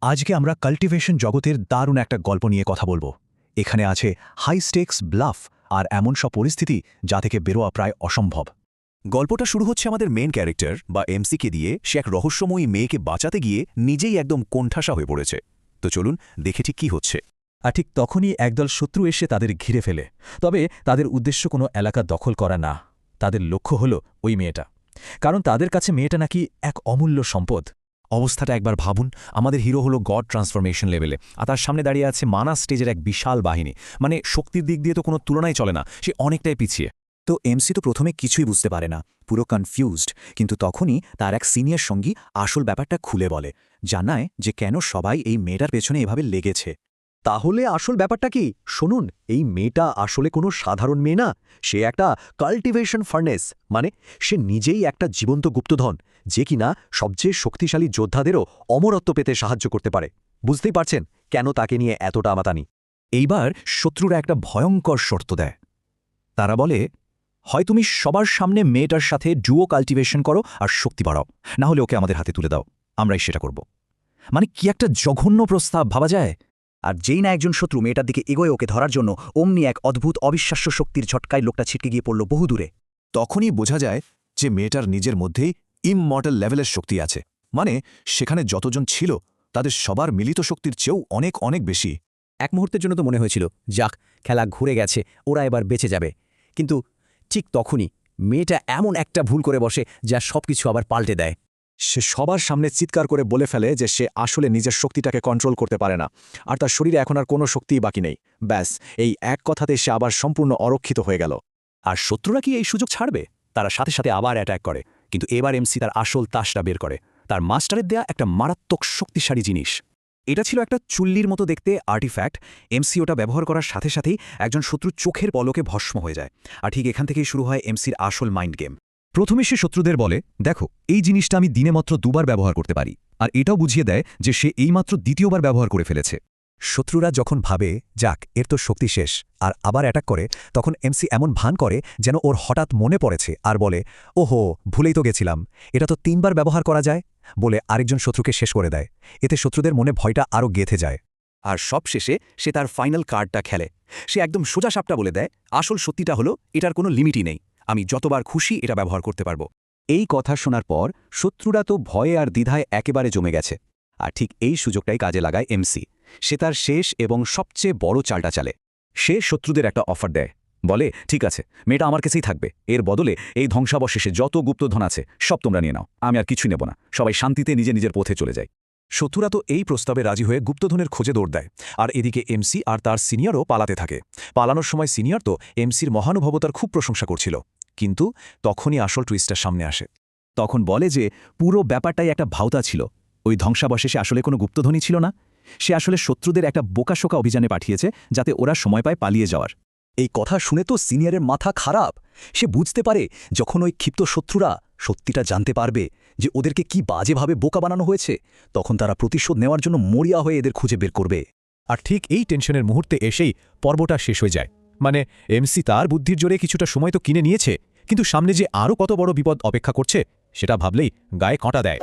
আজকে আমরা কাল্টিভেশন জগতের দারুণ একটা গল্প নিয়ে কথা বলবো। এখানে আছে হাই স্টেক্স ব্লাফ আর এমন সব পরিস্থিতি যা থেকে বেরোয়া প্রায় অসম্ভব। গল্পটা শুরু হচ্ছে আমাদের মেন ক্যারেক্টার বা এমসিকে দিয়ে। সে এক রহস্যময়ী মেয়েকে বাঁচাতে গিয়ে নিজেই একদম কোণঠাসা হয়ে পড়েছে। তো চলুন দেখে ঠিক কী হচ্ছে। আর ঠিক তখনই একদল শত্রু এসে তাদের ঘিরে ফেলে। তবে তাদের উদ্দেশ্য কোনো এলাকা দখল করা না, তাদের লক্ষ্য হল ওই মেয়েটা। কারণ তাদের কাছে মেয়েটা নাকি এক অমূল্য সম্পদ। অবস্থাটা একবার ভাবুন, আমাদের হিরো হলো গড ট্রান্সফরমেশন লেভেলে, আর তার সামনে দাঁড়িয়ে আছে মানা স্টেজের এক বিশাল বাহিনী। মানে শক্তির দিক দিয়ে তো কোনো তুলনাই চলে না, সে অনেকটাই পিছিয়ে। তো এমসি তো প্রথমে কিছুই বুঝতে পারে না, পুরো কনফিউজড। কিন্তু তখনই তার এক সিনিয়র সঙ্গী আসল ব্যাপারটা খুলে বলে, জানায় যে কেন সবাই এই মেয়েটার পেছনে এভাবে লেগেছে। তাহলে আসল ব্যাপারটা কি শুনুন। এই মেয়েটা আসলে কোনো সাধারণ মেয়ে না, সে একটা কাল্টিভেশন ফার্নেস, মানে সে নিজেই একটা জীবন্ত গুপ্তধন, যে কিনা সবচেয়ে শক্তিশালী যোদ্ধাদেরও অমরত্ব পেতে সাহায্য করতে পারে। বুঝতেই পারছেন কেন তাকে নিয়ে এতটা আমাতানি। এইবার শত্রুরা একটা ভয়ঙ্কর শর্ত দেয়। তারা বলে, হয় তুমি সবার সামনে মেয়েটার সাথে ডুও কাল্টিভেশন করো আর শক্তি বাড়াও, না হলে ওকে আমাদের হাতে তুলে দাও, আমরাই সেটা করব। মানে কি একটা জঘন্য প্রস্তাব, ভাবা যায়। আর যেই না একজন শত্রু মেয়েটার দিকে এগোয় ওকে ধরার জন্য, অমনি এক অদ্ভুত অবিশ্বাস্য শক্তির ঝটকায় লোকটা ছিটকে গিয়ে পড়ল বহু দূরে। তখনই বোঝা যায় যে মেয়েটার নিজের মধ্যেই ইমমর্টাল লেভেলের শক্তি আছে। মানে সেখানে যতজন ছিল তাদের সবার মিলিত শক্তির চেয়েও অনেক অনেক বেশি। এক মুহূর্তের জন্য তো মনে হয়েছিল যাক, খেলা ঘুরে গেছে, ওরা এবার বেঁচে যাবে। কিন্তু ঠিক তখনই মেয়েটা এমন একটা ভুল করে বসে যা সবকিছু আবার পাল্টে দেয়। সে সবার সামনে চিৎকার করে বলে ফেলে যে সে আসলে নিজের শক্তিটাকে কন্ট্রোল করতে পারে না, আর তার শরীরে এখন আর কোনো শক্তিই বাকি নেই। ব্যাস, এই এক কথাতে সে আবার সম্পূর্ণ অরক্ষিত হয়ে গেল। আর শত্রুরা কি এই সুযোগ ছাড়বে? তারা সাথে সাথে আবার অ্যাটাক করে। কিন্তু এবার এমসি তার আসল তাসটা বের করে, তার মাস্টারের দেয়া একটা মারাত্মক শক্তিশালী জিনিস। এটা ছিল একটা চুল্লির মতো দেখতে আর্টিফ্যাক্ট। এমসি ওটা ব্যবহার করার সাথে সাথেই একজন শত্রু চোখের পলকে ভস্ম হয়ে যায়। আর ঠিক এখান থেকেই শুরু হয় এমসির আসল মাইন্ড গেম। প্রথমে সে শত্রুদের বলে, দেখো এই জিনিসটা আমি দিনে মাত্র 2 বার ব্যবহার করতে পারি, আর এটাও বুঝিয়ে দেয় যে সে এইমাত্র 2য় বার ব্যবহার করে ফেলেছে। শত্রুরা যখন ভাবে যাক এর তো শক্তি শেষ আর আবার অ্যাটাক করে, তখন এমসি এমন ভান করে যেন ওর হঠাৎ মনে পড়েছে আর বলে, ওহো ভুলেই তো গেছিলাম, এটা তো 3 বার ব্যবহার করা যায়, বলে আরেকজন শত্রুকে শেষ করে দেয়। এতে শত্রুদের মনে ভয়টা আরও গেঁথে যায়। আর সব শেষে সে তার ফাইনাল কার্ডটা খেলে। সে একদম সোজা সাপটা বলে দেয়, আসল সত্যিটা হলো এটার কোনো লিমিটই নেই, আমি যতবার খুশি এটা ব্যবহার করতে পারবো। এই কথা শোনার পর শত্রুরা তো ভয়ে আর দ্বিধায় একেবারে জমে গেছে। আর ঠিক এই সুযোগটাই কাজে লাগায় এমসি। সে তার শেষ এবং সবচেয়ে বড় চালটা চালে। সে শত্রুদের একটা অফার দেয়, বলে, ঠিক আছে মেয়েটা আমার কাছেই থাকবে, এর বদলে এই ধ্বংসাবশেষে যত গুপ্তধন আছে সব তোমরা নিয়ে নাও, আমি আর কিছুই নেব না, সবাই শান্তিতে নিজে নিজের পথে চলে যায়। শত্রুরা তো এই প্রস্তাবে রাজি হয়ে গুপ্তধনের খোঁজে দৌড় দেয়। আর এদিকে এমসি আর তার সিনিয়রও পালাতে থাকে। পালানোর সময় সিনিয়র তো এমসির মহানুভবতার খুব প্রশংসা করছিল। কিন্তু তখনই আসল টুইস্টটা সামনে আসে। তখন বলে যে পুরো ব্যাপারটাই একটা ভাওতা ছিল, ওই ধ্বংসাবশেষে আসলে কোনো গুপ্তধনই ছিল না, সে আসলে শত্রুদের একটা বোকাশোকা অভিযানে পাঠিয়েছে যাতে ওরা সময় পায় পালিয়ে যাওয়ার। এই কথা শুনে তো সিনিয়রের মাথা খারাপ। সে বুঝতে পারে যখন ওই ক্ষিপ্ত শত্রুরা সত্যিটা জানতে পারবে যে ওদেরকে কি বাজেভাবে বোকা বানানো হয়েছে, তখন তারা প্রতিশোধ নেওয়ার জন্য মরিয়া হয়ে এদের খুঁজে বের করবে। আর ঠিক এই টেনশনের মুহূর্তে এসেই পর্বটা শেষ হয়ে যায়। মানে এমসি তার বুদ্ধির জোরে কিছুটা সময় তো কিনে নিয়েছে, কিন্তু সামনে যে আরও কত বড় বিপদ অপেক্ষা করছে সেটা ভাবলেই গায়ে কাঁটা দেয়।